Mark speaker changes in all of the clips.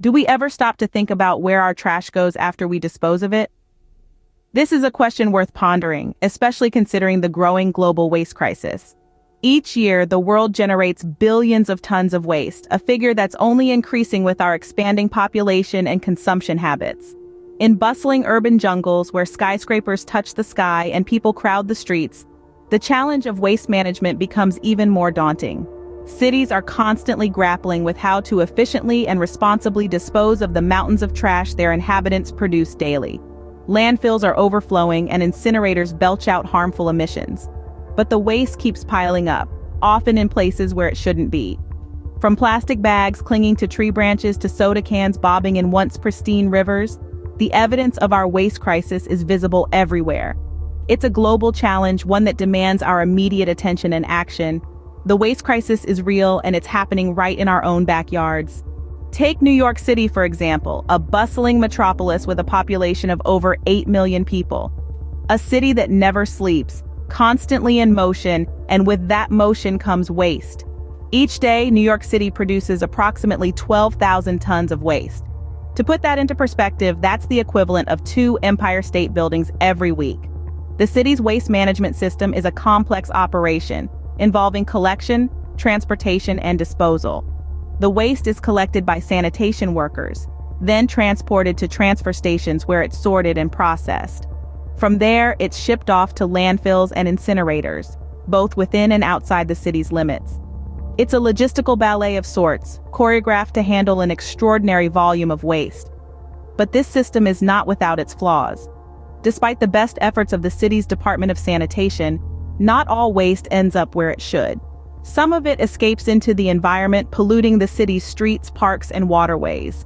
Speaker 1: Do we ever stop to think about where our trash goes after we dispose of it? This is a question worth pondering, especially considering the growing global waste crisis. Each year, the world generates billions of tons of waste, a figure that's only increasing with our expanding population and consumption habits. In bustling urban jungles where skyscrapers touch the sky and people crowd the streets, the challenge of waste management becomes even more daunting. Cities are constantly grappling with how to efficiently and responsibly dispose of the mountains of trash their inhabitants produce daily. Landfills are overflowing and incinerators belch out harmful emissions. But the waste keeps piling up, often in places where it shouldn't be. From plastic bags clinging to tree branches to soda cans bobbing in once pristine rivers, the evidence of our waste crisis is visible everywhere. It's a global challenge, one that demands our immediate attention and action. The waste crisis is real, and it's happening right in our own backyards. Take New York City, for example, a bustling metropolis with a population of over 8 million people. A city that never sleeps, constantly in motion, and with that motion comes waste. Each day, New York City produces approximately 12,000 tons of waste. To put that into perspective, that's the equivalent of 2 Empire State Buildings every week. The city's waste management system is a complex operation, involving collection, transportation, and disposal. The waste is collected by sanitation workers, then transported to transfer stations where it's sorted and processed. From there, it's shipped off to landfills and incinerators, both within and outside the city's limits. It's a logistical ballet of sorts, choreographed to handle an extraordinary volume of waste. But this system is not without its flaws. Despite the best efforts of the city's Department of Sanitation, not all waste ends up where it should. Some of it escapes into the environment, polluting the city's streets, parks, and waterways.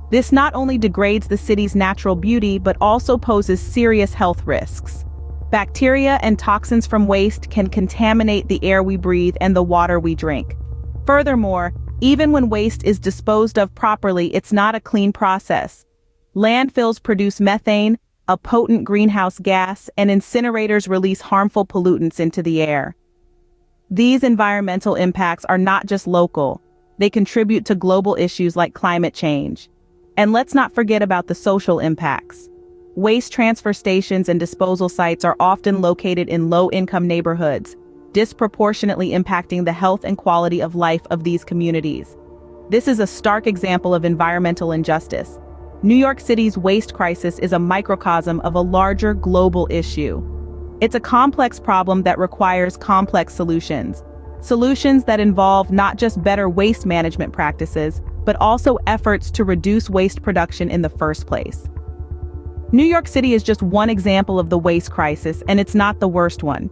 Speaker 1: This not only degrades the city's natural beauty, but also poses serious health risks. Bacteria and toxins from waste can contaminate the air we breathe and the water we drink. Furthermore, even when waste is disposed of properly, it's not a clean process. Landfills produce methane, a potent greenhouse gas, and incinerators release harmful pollutants into the air. These environmental impacts are not just local, they contribute to global issues like climate change. And let's not forget about the social impacts. Waste transfer stations and disposal sites are often located in low-income neighborhoods, disproportionately impacting the health and quality of life of these communities. This is a stark example of environmental injustice. New York City's waste crisis is a microcosm of a larger global issue. It's a complex problem that requires complex solutions. Solutions that involve not just better waste management practices, but also efforts to reduce waste production in the first place. New York City is just one example of the waste crisis, and it's not the worst one.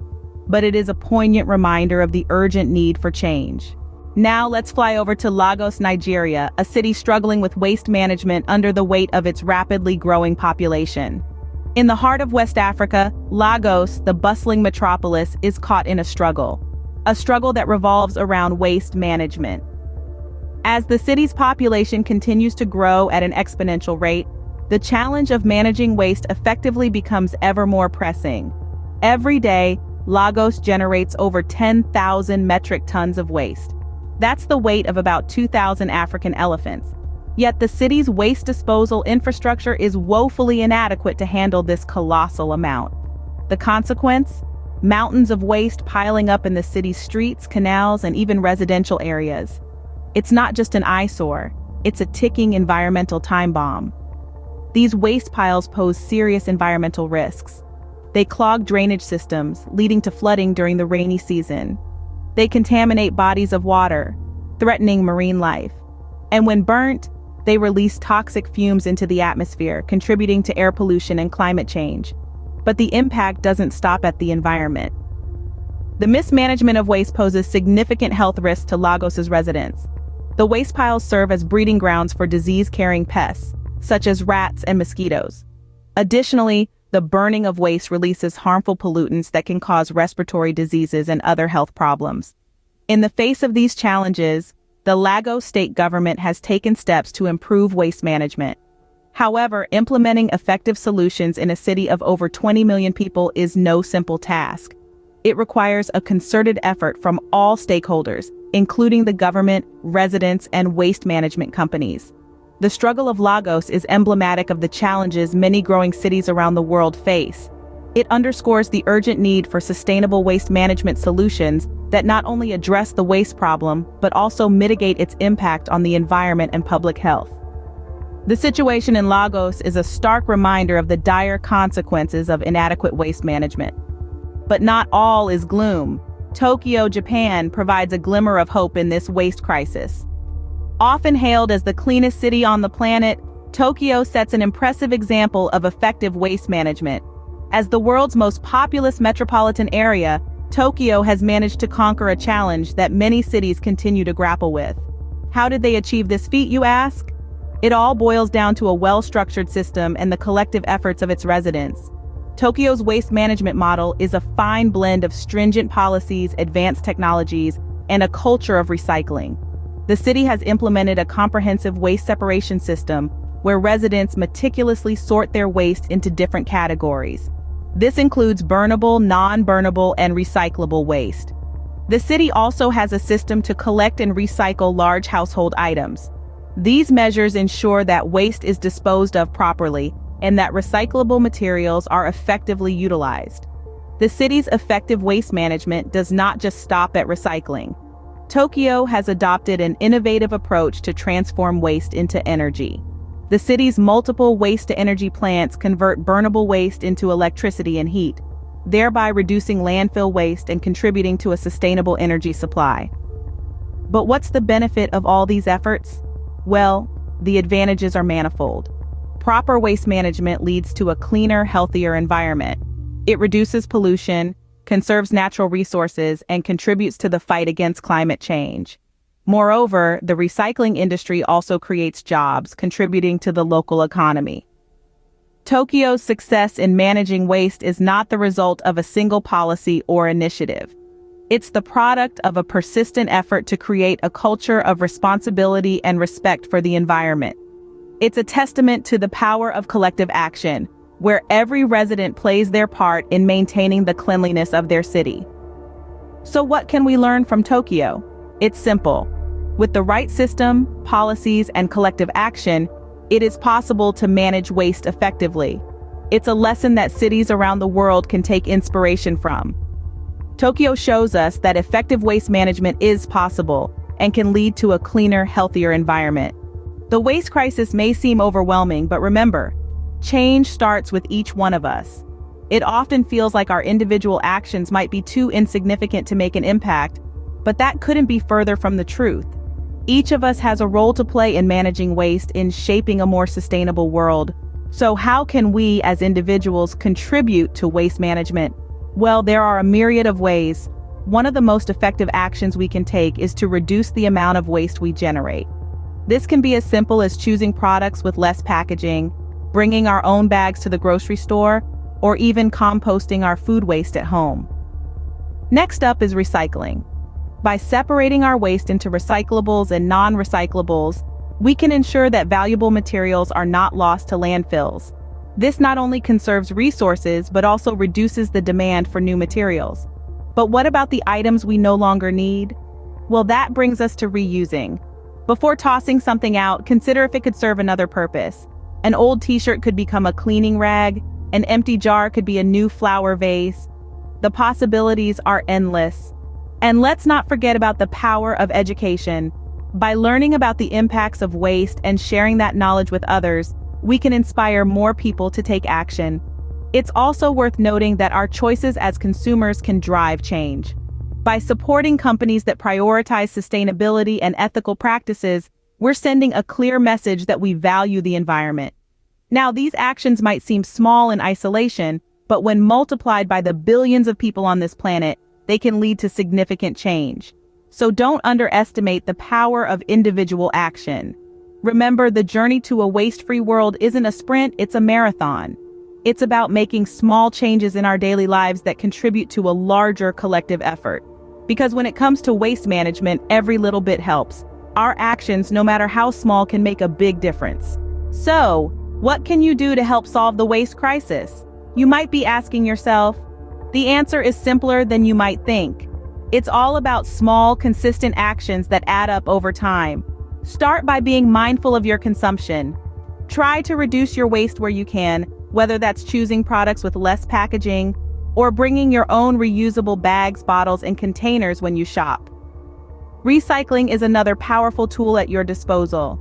Speaker 1: But it is a poignant reminder of the urgent need for change. Now let's fly over to Lagos, Nigeria, a city struggling with waste management under the weight of its rapidly growing population. In the heart of West Africa, Lagos, the bustling metropolis, is caught in a struggle that revolves around waste management. As the city's population continues to grow at an exponential rate, the challenge of managing waste effectively becomes ever more pressing. Every day, Lagos generates over 10,000 metric tons of waste. That's the weight of about 2,000 African elephants. Yet the city's waste disposal infrastructure is woefully inadequate to handle this colossal amount. The consequence? Mountains of waste piling up in the city's streets, canals, and even residential areas. It's not just an eyesore, it's a ticking environmental time bomb. These waste piles pose serious environmental risks. They clog drainage systems, leading to flooding during the rainy season. They contaminate bodies of water, threatening marine life. And when burnt, they release toxic fumes into the atmosphere, contributing to air pollution and climate change. But the impact doesn't stop at the environment. The mismanagement of waste poses significant health risks to Lagos's residents. The waste piles serve as breeding grounds for disease-carrying pests, such as rats and mosquitoes. Additionally, the burning of waste releases harmful pollutants that can cause respiratory diseases and other health problems. In the face of these challenges, the Lagos state government has taken steps to improve waste management. However, implementing effective solutions in a city of over 20 million people is no simple task. It requires a concerted effort from all stakeholders, including the government, residents, and waste management companies. The struggle of Lagos is emblematic of the challenges many growing cities around the world face. It underscores the urgent need for sustainable waste management solutions that not only address the waste problem, but also mitigate its impact on the environment and public health. The situation in Lagos is a stark reminder of the dire consequences of inadequate waste management. But not all is gloom. Tokyo, Japan provides a glimmer of hope in this waste crisis. Often hailed as the cleanest city on the planet, Tokyo sets an impressive example of effective waste management. As the world's most populous metropolitan area, Tokyo has managed to conquer a challenge that many cities continue to grapple with. How did they achieve this feat, you ask? It all boils down to a well-structured system and the collective efforts of its residents. Tokyo's waste management model is a fine blend of stringent policies, advanced technologies, and a culture of recycling. The city has implemented a comprehensive waste separation system where residents meticulously sort their waste into different categories. This includes burnable, non-burnable, and recyclable waste. The city also has a system to collect and recycle large household items. These measures ensure that waste is disposed of properly and that recyclable materials are effectively utilized. The city's effective waste management does not just stop at recycling. Tokyo has adopted an innovative approach to transform waste into energy. The city's multiple waste-to-energy plants convert burnable waste into electricity and heat, thereby reducing landfill waste and contributing to a sustainable energy supply. But what's the benefit of all these efforts? Well, the advantages are manifold. Proper waste management leads to a cleaner, healthier environment. It reduces pollution, conserves natural resources, and contributes to the fight against climate change. Moreover, the recycling industry also creates jobs, contributing to the local economy. Tokyo's success in managing waste is not the result of a single policy or initiative. It's the product of a persistent effort to create a culture of responsibility and respect for the environment. It's a testament to the power of collective action, where every resident plays their part in maintaining the cleanliness of their city. So what can we learn from Tokyo? It's simple. With the right system, policies, and collective action, it is possible to manage waste effectively. It's a lesson that cities around the world can take inspiration from. Tokyo shows us that effective waste management is possible and can lead to a cleaner, healthier environment. The waste crisis may seem overwhelming, but remember, change starts with each one of us. It often feels like our individual actions might be too insignificant to make an impact, but that couldn't be further from the truth. Each of us has a role to play in managing waste, in shaping a more sustainable world. So how can we as individuals contribute to waste management? Well, there are a myriad of ways. One of the most effective actions we can take is to reduce the amount of waste we generate. This can be as simple as choosing products with less packaging, bringing our own bags to the grocery store, or even composting our food waste at home. Next up is recycling. By separating our waste into recyclables and non-recyclables, we can ensure that valuable materials are not lost to landfills. This not only conserves resources, but also reduces the demand for new materials. But what about the items we no longer need? Well, that brings us to reusing. Before tossing something out, consider if it could serve another purpose. An old t-shirt could become a cleaning rag, an empty jar could be a new flower vase. The possibilities are endless. And let's not forget about the power of education. By learning about the impacts of waste and sharing that knowledge with others, we can inspire more people to take action. It's also worth noting that our choices as consumers can drive change. By supporting companies that prioritize sustainability and ethical practices, we're sending a clear message that we value the environment. Now, these actions might seem small in isolation, but when multiplied by the billions of people on this planet, they can lead to significant change. So don't underestimate the power of individual action. Remember, the journey to a waste-free world isn't a sprint, it's a marathon. It's about making small changes in our daily lives that contribute to a larger collective effort. Because when it comes to waste management, every little bit helps. Our actions, no matter how small, can make a big difference. So, what can you do to help solve the waste crisis? You might be asking yourself. The answer is simpler than you might think. It's all about small, consistent actions that add up over time. Start by being mindful of your consumption. Try to reduce your waste where you can, whether that's choosing products with less packaging or bringing your own reusable bags, bottles, and containers when you shop. Recycling is another powerful tool at your disposal.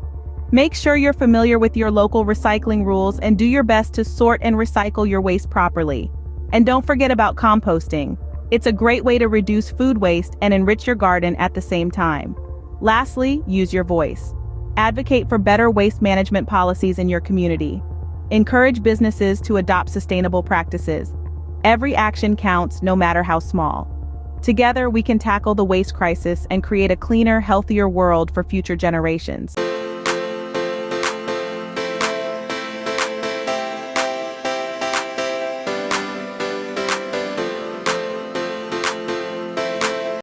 Speaker 1: Make sure you're familiar with your local recycling rules and do your best to sort and recycle your waste properly. And don't forget about composting. It's a great way to reduce food waste and enrich your garden at the same time. Lastly, use your voice. Advocate for better waste management policies in your community. Encourage businesses to adopt sustainable practices. Every action counts, no matter how small. Together, we can tackle the waste crisis and create a cleaner, healthier world for future generations.